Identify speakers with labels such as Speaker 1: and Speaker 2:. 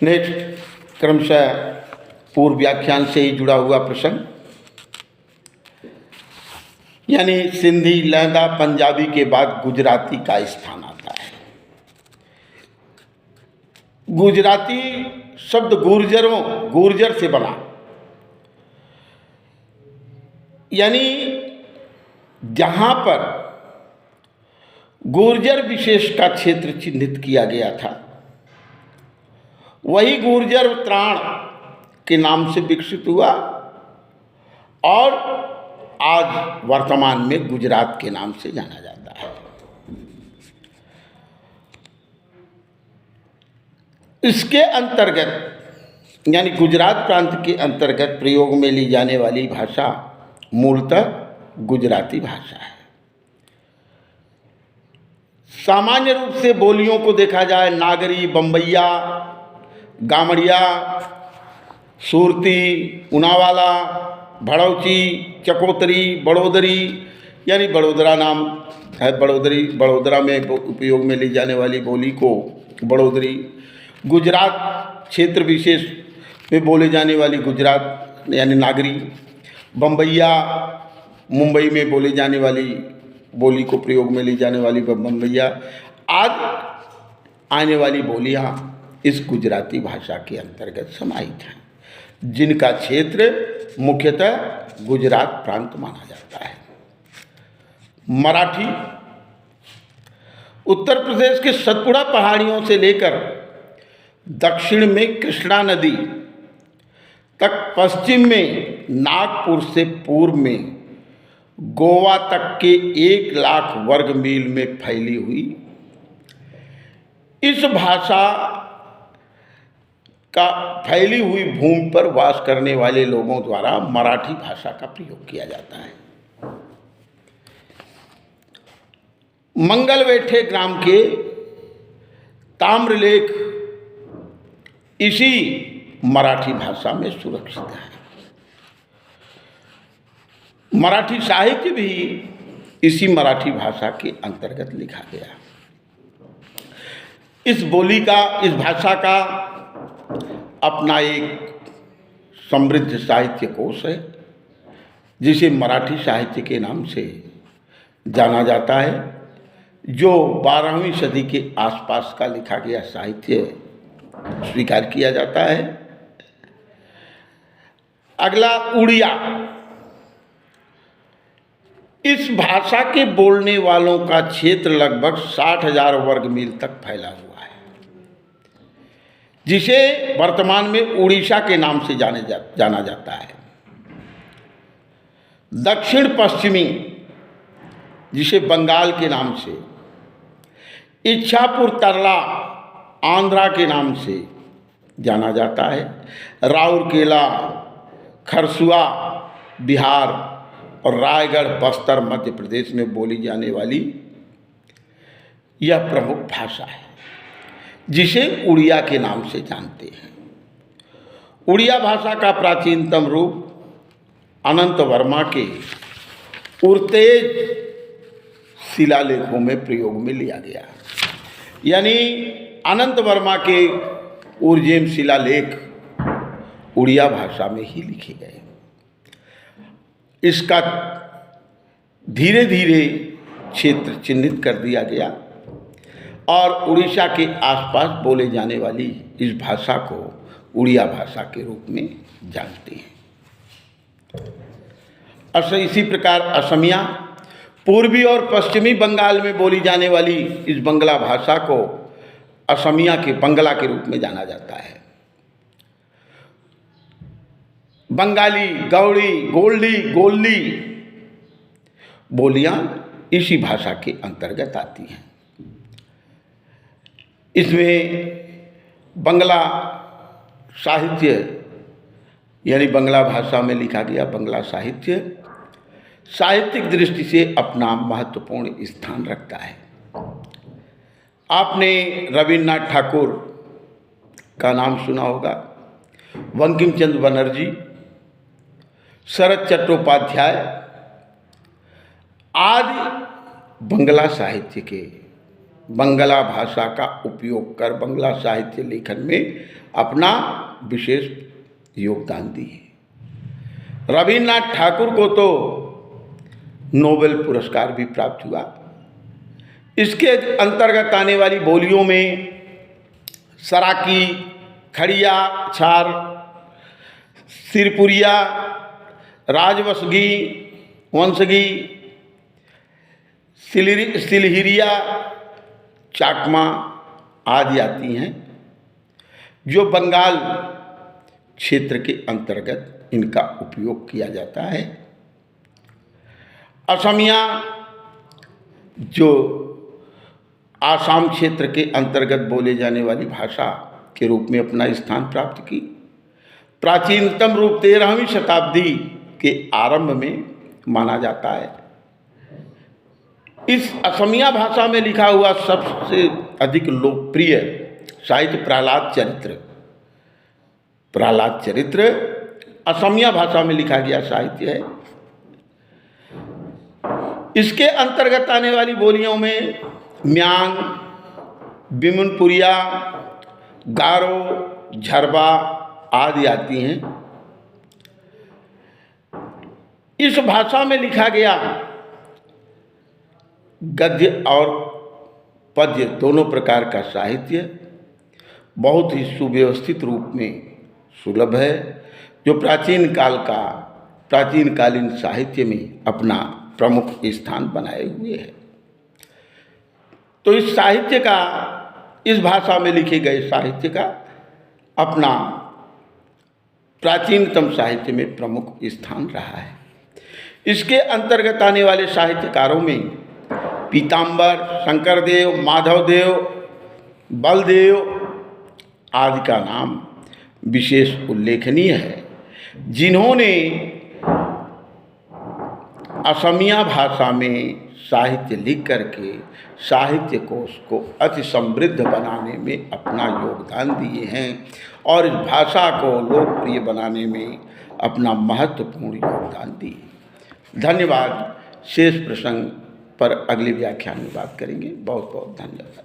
Speaker 1: Next क्रमशः पूर्व व्याख्यान से ही जुड़ा हुआ प्रसंग, यानी सिंधी, लहदा, पंजाबी के बाद गुजराती का स्थान आता है। गुजराती शब्द गुर्जर से बना, यानी जहां पर गुर्जर विशेष का क्षेत्र चिन्हित किया गया था, वही गुर्जर त्राण के नाम से विकसित हुआ और आज वर्तमान में गुजरात के नाम से जाना जाता है। इसके अंतर्गत, यानी गुजरात प्रांत के अंतर्गत प्रयोग में ली जाने वाली भाषा मूलतः गुजराती भाषा है। सामान्य रूप से बोलियों को देखा जाए, नागरी, बम्बैया, गामड़िया, सुरती, उनावाला, भड़ौची, चकोतरी, बड़ोदरी, यानी बड़ोदरा नाम है, बड़ोदरा में उपयोग में ली जाने वाली बोली को बड़ोदरी, गुजरात क्षेत्र विशेष में बोले जाने वाली गुजरात यानी नागरी, बम्बैया, मुंबई में बोले जाने वाली बोली को प्रयोग में ली जाने वाली बम्बैया, आज आने वाली बोलियाँ इस गुजराती भाषा के अंतर्गत समाहित हैं, जिनका क्षेत्र मुख्यतः गुजरात प्रांत माना जाता है। मराठी उत्तर प्रदेश के सतपुड़ा पहाड़ियों से लेकर दक्षिण में कृष्णा नदी तक, पश्चिम में नागपुर से पूर्व में गोवा तक के 1 लाख वर्ग मील में फैली हुई इस भाषा का फैली हुई भूमि पर वास करने वाले लोगों द्वारा मराठी भाषा का प्रयोग किया जाता है। मंगलवेठे ग्राम के ताम्रलेख इसी मराठी भाषा में सुरक्षित है। मराठी साहित्य भी इसी मराठी भाषा के अंतर्गत लिखा गया। इस बोली का, इस भाषा का अपना एक समृद्ध साहित्य कोश है, जिसे मराठी साहित्य के नाम से जाना जाता है, जो 12वीं सदी के आसपास का लिखा गया साहित्य स्वीकार किया जाता है। अगला उड़िया। इस भाषा के बोलने वालों का क्षेत्र लगभग 60,000 वर्ग मील तक फैला हुआ है, जिसे वर्तमान में उड़ीसा के नाम से जाना जाता है। दक्षिण पश्चिमी, जिसे बंगाल के नाम से, इच्छापुर तरला आंध्रा के नाम से जाना जाता है। राउरकेला, खरसुआ बिहार और रायगढ़ बस्तर मध्य प्रदेश में बोली जाने वाली यह प्रमुख भाषा है, जिसे उड़िया के नाम से जानते हैं। उड़िया भाषा का प्राचीनतम रूप अनंत वर्मा के उर्तेज शिलालेखों में प्रयोग में लिया गया, यानी अनंत वर्मा के उर्जेम शिलालेख उड़िया भाषा में ही लिखे गए। इसका धीरे धीरे क्षेत्र चिन्हित कर दिया गया और उड़ीसा के आसपास बोले जाने वाली इस भाषा को उड़िया भाषा के रूप में जानते हैं। इसी प्रकार असमिया, पूर्वी और पश्चिमी बंगाल में बोली जाने वाली इस बंगला भाषा को असमिया के बंगला के रूप में जाना जाता है। बंगाली, गौड़ी, गोल्डी, गोल्ली बोलियां इसी भाषा के अंतर्गत आती हैं। इसमें बंगला साहित्य, यानी बंगला भाषा में लिखा गया बंगला साहित्य, साहित्यिक दृष्टि से अपना महत्वपूर्ण स्थान रखता है। आपने रविन्द्रनाथ ठाकुर का नाम सुना होगा, बंकिम चंद्र बनर्जी, शरद चट्टोपाध्याय आदि बंगला साहित्य के बंगला भाषा का उपयोग कर बंगला साहित्य लेखन में अपना विशेष योगदान दिए। रविन्द्रनाथ ठाकुर को तो नोबेल पुरस्कार भी प्राप्त हुआ। इसके अंतर्गत आने वाली बोलियों में सराकी, खड़िया, छार, सिरपुरिया, राजवंशगी, वंशगी, सिलहिरिया, चाकमा आदि आती हैं, जो बंगाल क्षेत्र के अंतर्गत इनका उपयोग किया जाता है। असमिया जो आसाम क्षेत्र के अंतर्गत बोले जाने वाली भाषा के रूप में अपना स्थान प्राप्त की। प्राचीनतम रूप 13वीं शताब्दी के आरंभ में माना जाता है। इस असमिया भाषा में लिखा हुआ सबसे अधिक लोकप्रिय साहित्य प्रहलाद चरित्र असमिया भाषा में लिखा गया साहित्य है। इसके अंतर्गत आने वाली बोलियों में म्यांग, बिमुनपुरिया, गारो, झरबा आदि आती हैं। इस भाषा में लिखा गया गद्य और पद्य दोनों प्रकार का साहित्य बहुत ही सुव्यवस्थित रूप में सुलभ है, जो प्राचीनकालीन साहित्य में अपना प्रमुख स्थान बनाए हुए है। तो इस भाषा में लिखे गए साहित्य का अपना प्राचीनतम साहित्य में प्रमुख स्थान रहा है। इसके अंतर्गत आने वाले साहित्यकारों में पीताम्बर, शंकरदेव, माधवदेव, बलदेव आदि का नाम विशेष उल्लेखनीय है, जिन्होंने असमिया भाषा में साहित्य लिख करके साहित्य कोश को अति समृद्ध बनाने में अपना योगदान दिए हैं और इस भाषा को लोकप्रिय बनाने में अपना महत्वपूर्ण योगदान दिए। धन्यवाद। शेष प्रसंग पर अगले व्याख्यान में बात करेंगे। बहुत बहुत धन्यवाद।